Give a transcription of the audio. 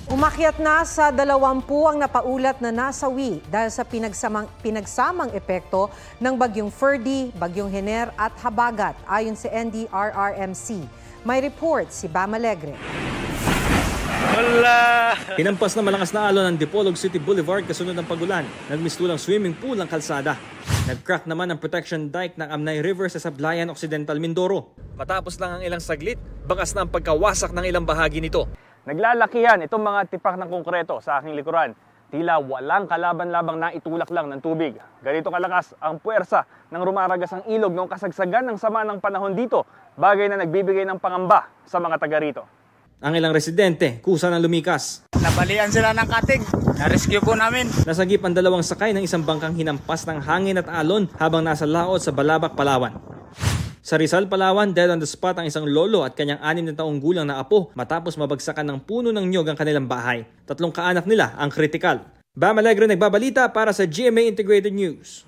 Umakyat na sa 20 ang napaulat na nasawi dahil sa pinagsamang epekto ng bagyong Ferdy, bagyong Hener at Habagat ayon sa NDRRMC. May report si Bam Alegre. Hinampas na malakas na alon ng Dipolog City Boulevard kasunod ng pagulan. Nagmistulang swimming pool ang kalsada. Nag-crack naman ang protection dike ng Amnay River sa Sablayan Occidental, Mindoro. Matapos lang ang ilang saglit, bakas na ang pagkawasak ng ilang bahagi nito. Naglalakihan itong mga tipak ng konkreto sa aking likuran. Tila walang kalaban-labang na itulak lang ng tubig. Ganito kalakas ang puwersa ng rumaragas ang ilog noong kasagsagan ng sama ng panahon dito, bagay na nagbibigay ng pangamba sa mga taga rito. Ang ilang residente, kusa ng lumikas. Nabalian sila ng katig. Na-rescue po namin. Nasagip ang dalawang sakay ng isang bangkang hinampas ng hangin at alon habang nasa laot sa Balabac, Palawan. Sa Rizal, Palawan, dead on the spot ang isang lolo at kanyang 6 na taong gulang na apo matapos mabagsakan ng puno ng niyog ang kanilang bahay. 3 kaanak nila ang kritikal. Bam Alegre nagbabalita para sa GMA Integrated News.